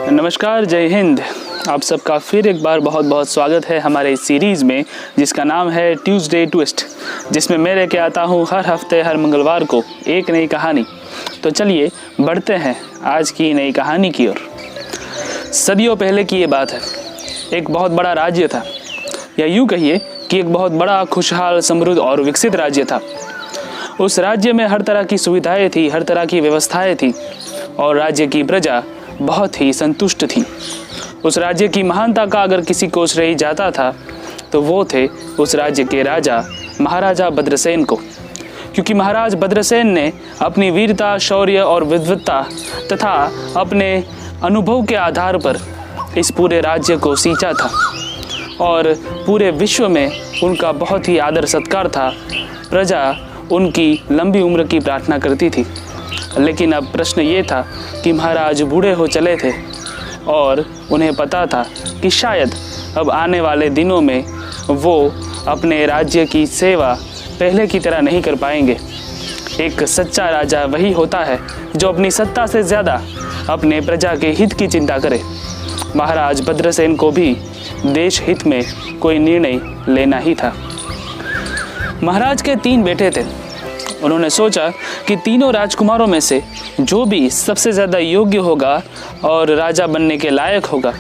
नमस्कार, जय हिंद। आप सबका फिर एक बार बहुत बहुत स्वागत है हमारे इस सीरीज़ में जिसका नाम है ट्यूसडे ट्विस्ट, जिसमें मैं लेके आता हूँ हर हफ्ते हर मंगलवार को एक नई कहानी। तो चलिए बढ़ते हैं आज की नई कहानी की ओर। सदियों पहले की ये बात है। एक बहुत बड़ा राज्य था, या यूँ कहिए कि एक बहुत बड़ा खुशहाल समृद्ध और विकसित राज्य था। उस राज्य में हर तरह की सुविधाएँ थी, हर तरह की व्यवस्थाएँ थी और राज्य की प्रजा बहुत ही संतुष्ट थी। उस राज्य की महानता का अगर किसी को श्रेय जाता था तो वो थे उस राज्य के राजा महाराजा भद्रसेन को, क्योंकि महाराज भद्रसेन ने अपनी वीरता, शौर्य और विद्वत्ता तथा अपने अनुभव के आधार पर इस पूरे राज्य को सींचा था और पूरे विश्व में उनका बहुत ही आदर सत्कार था। प्रजा उनकी लंबी उम्र की प्रार्थना करती थी। लेकिन अब प्रश्न ये था कि महाराज बूढ़े हो चले थे और उन्हें पता था कि शायद अब आने वाले दिनों में वो अपने राज्य की सेवा पहले की तरह नहीं कर पाएंगे। एक सच्चा राजा वही होता है जो अपनी सत्ता से ज़्यादा अपने प्रजा के हित की चिंता करे। महाराज भद्रसेन को भी देश हित में कोई निर्णय लेना ही था। महाराज के 3 बेटे थे। उन्होंने सोचा कि तीनों राजकुमारों में से जो भी सबसे ज़्यादा योग्य होगा और राजा बनने के लायक होगा,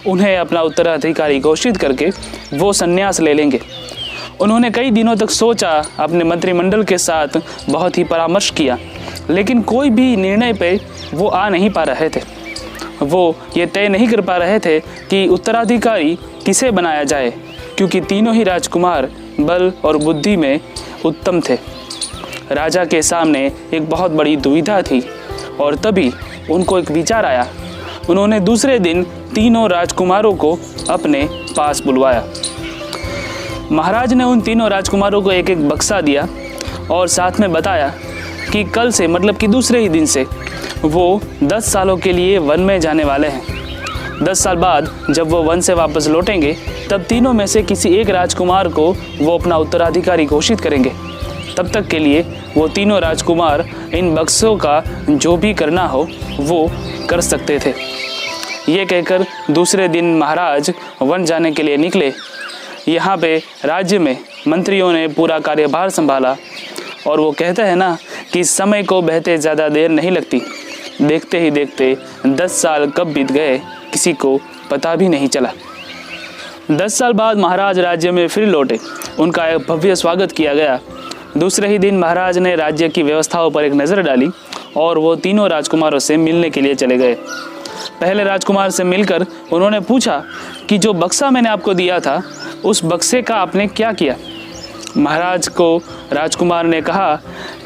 उन्हें अपना उत्तराधिकारी घोषित करके वो संन्यास ले लेंगे। उन्होंने कई दिनों तक सोचा, अपने मंत्रिमंडल के साथ बहुत ही परामर्श किया, लेकिन कोई भी निर्णय पे वो आ नहीं पा रहे थे। वो ये तय नहीं कर पा रहे थे कि उत्तराधिकारी किसे बनाया जाए, क्योंकि तीनों ही राजकुमार बल और बुद्धि में उत्तम थे। राजा के सामने एक बहुत बड़ी दुविधा थी और तभी उनको एक विचार आया। उन्होंने दूसरे दिन तीनों राजकुमारों को अपने पास बुलवाया। महाराज ने उन तीनों राजकुमारों को एक एक बक्सा दिया और साथ में बताया कि कल से, मतलब कि दूसरे ही दिन से, वो 10 सालों के लिए वन में जाने वाले हैं। 10 साल बाद जब वो वन से वापस लौटेंगे तब तीनों में से किसी एक राजकुमार को वो अपना उत्तराधिकारी घोषित करेंगे। तब तक के लिए वो तीनों राजकुमार इन बक्सों का जो भी करना हो वो कर सकते थे। ये कहकर दूसरे दिन महाराज वन जाने के लिए निकले। यहाँ पे राज्य में मंत्रियों ने पूरा कार्यभार संभाला और वो कहते हैं ना कि समय को बहते ज़्यादा देर नहीं लगती। देखते ही देखते 10 साल कब बीत गए किसी को पता भी नहीं चला। 10 साल बाद महाराज राज्य में फिर लौटे। उनका एक भव्य स्वागत किया गया। दूसरे ही दिन महाराज ने राज्य की व्यवस्थाओं पर एक नज़र डाली और वो तीनों राजकुमारों से मिलने के लिए चले गए। पहले राजकुमार से मिलकर उन्होंने पूछा कि जो बक्सा मैंने आपको दिया था उस बक्से का आपने क्या किया। महाराज को राजकुमार ने कहा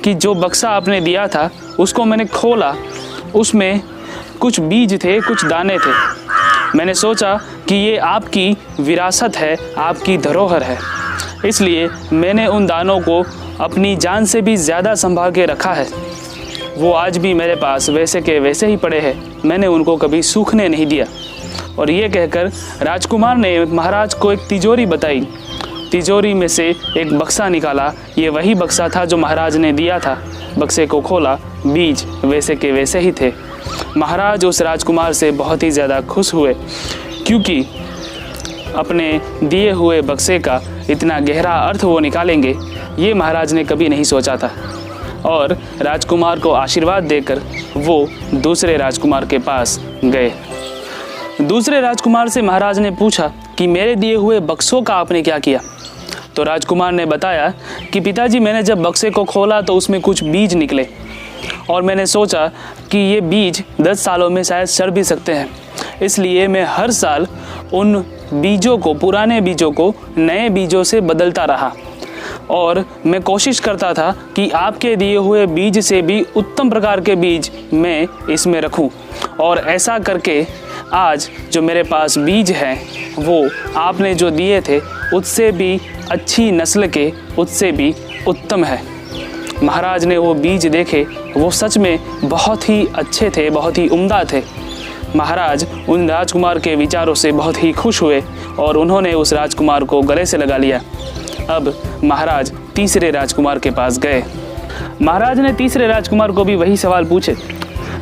कि जो बक्सा आपने दिया था उसको मैंने खोला, उसमें कुछ बीज थे, कुछ दाने थे। मैंने सोचा कि ये आपकी विरासत है, आपकी धरोहर है, इसलिए मैंने उन दानों को अपनी जान से भी ज़्यादा संभाल के रखा है। वो आज भी मेरे पास वैसे के वैसे ही पड़े हैं, मैंने उनको कभी सूखने नहीं दिया। और ये कहकर राजकुमार ने महाराज को एक तिजोरी बताई। तिजोरी में से एक बक्सा निकाला। ये वही बक्सा था जो महाराज ने दिया था। बक्से को खोला, बीज वैसे के वैसे ही थे। महाराज उस राजकुमार से बहुत ही ज़्यादा खुश हुए, क्योंकि अपने दिए हुए बक्से का इतना गहरा अर्थ वो निकालेंगे ये महाराज ने कभी नहीं सोचा था। और राजकुमार को आशीर्वाद देकर वो दूसरे राजकुमार के पास गए। दूसरे राजकुमार से महाराज ने पूछा कि मेरे दिए हुए बक्सों का आपने क्या किया। तो राजकुमार ने बताया कि पिताजी, मैंने जब बक्से को खोला तो उसमें कुछ बीज निकले और मैंने सोचा कि ये बीज 10 सालों में शायद सड़ भी सकते हैं, इसलिए मैं हर साल उन बीजों को, पुराने बीजों को नए बीजों से बदलता रहा और मैं कोशिश करता था कि आपके दिए हुए बीज से भी उत्तम प्रकार के बीज मैं इसमें रखूं। और ऐसा करके आज जो मेरे पास बीज हैं वो आपने जो दिए थे उससे भी अच्छी नस्ल के, उससे भी उत्तम है। महाराज ने वो बीज देखे, वो सच में बहुत ही अच्छे थे, बहुत ही उम्दा थे। महाराज उन राजकुमार के विचारों से बहुत ही खुश हुए और उन्होंने उस राजकुमार को गले से लगा लिया। अब महाराज तीसरे राजकुमार के पास गए। महाराज ने तीसरे राजकुमार को भी वही सवाल पूछे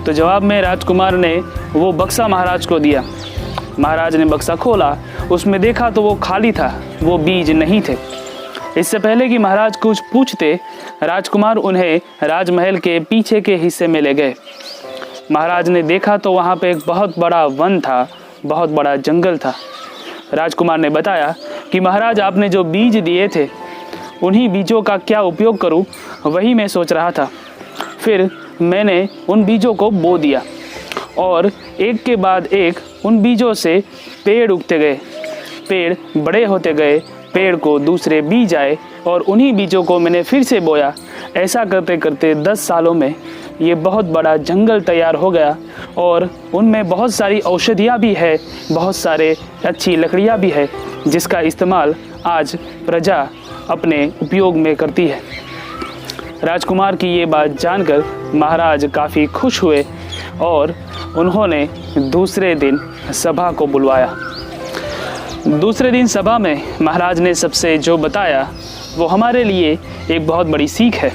तो जवाब में राजकुमार ने वो बक्सा महाराज को दिया। महाराज ने बक्सा खोला, उसमें देखा तो वो खाली था, वो बीज नहीं थे। इससे पहले कि महाराज कुछ पूछते, राजकुमार उन्हें राजमहल के पीछे के हिस्से में ले गए। महाराज ने देखा तो वहाँ पे एक बहुत बड़ा वन था, बहुत बड़ा जंगल था। राजकुमार ने बताया कि महाराज आपने जो बीज दिए थे उन्हीं बीजों का क्या उपयोग करूं, वही मैं सोच रहा था। फिर मैंने उन बीजों को बो दिया और एक के बाद एक उन बीजों से पेड़ उगते गए। पेड़ बड़े होते गए, पेड़ को दूसरे बीज आए और उन्हीं बीजों को मैंने फिर से बोया। ऐसा करते करते 10 सालों में ये बहुत बड़ा जंगल तैयार हो गया और उनमें बहुत सारी औषधियाँ भी है, बहुत सारे अच्छी लकड़ियाँ भी है, जिसका इस्तेमाल आज प्रजा अपने उपयोग में करती है। राजकुमार की ये बात जानकर महाराज काफ़ी खुश हुए और उन्होंने दूसरे दिन सभा को बुलवाया। दूसरे दिन सभा में महाराज ने सबसे जो बताया वो हमारे लिए एक बहुत बड़ी सीख है।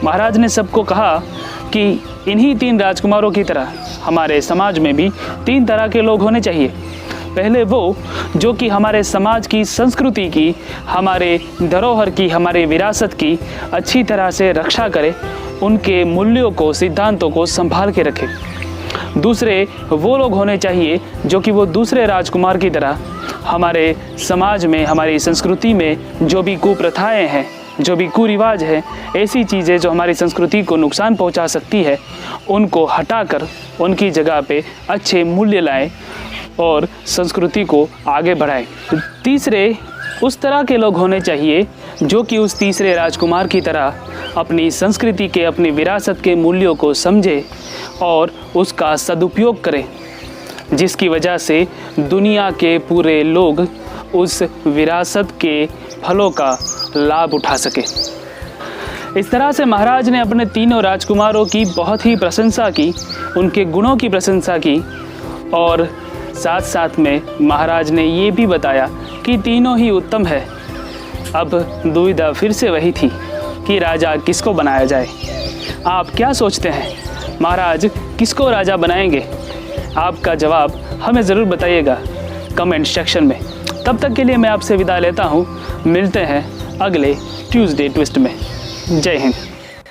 महाराज ने सबको कहा कि इन्हीं 3 राजकुमारों की तरह हमारे समाज में भी 3 तरह के लोग होने चाहिए। पहले वो जो कि हमारे समाज की संस्कृति की, हमारे धरोहर की, हमारे विरासत की अच्छी तरह से रक्षा करे, उनके मूल्यों को, सिद्धांतों को संभाल के रखे। दूसरे वो लोग होने चाहिए जो कि वो दूसरे राजकुमार की तरह हमारे समाज में, हमारी संस्कृति में जो भी कुप्रथाएं हैं, जो भी कुरिवाज है, ऐसी चीज़ें जो हमारी संस्कृति को नुकसान पहुंचा सकती है, उनको हटाकर उनकी जगह पे अच्छे मूल्य लाएं और संस्कृति को आगे बढ़ाएं। तीसरे उस तरह के लोग होने चाहिए जो कि उस तीसरे राजकुमार की तरह अपनी संस्कृति के, अपनी विरासत के मूल्यों को समझे और उसका सदुपयोग करें, जिसकी वजह से दुनिया के पूरे लोग उस विरासत के फलों का लाभ उठा सके। इस तरह से महाराज ने अपने तीनों राजकुमारों की बहुत ही प्रशंसा की, उनके गुणों की प्रशंसा की और साथ साथ में महाराज ने ये भी बताया कि तीनों ही उत्तम है। अब दुविधा फिर से वही थी कि राजा किसको बनाया जाए। आप क्या सोचते हैं, महाराज किसको राजा बनाएंगे? आपका जवाब हमें ज़रूर बताइएगा कमेंट सेक्शन में। तब तक के लिए मैं आपसे विदा लेता हूँ। मिलते हैं अगले ट्यूसडे ट्विस्ट में। जय हिंद।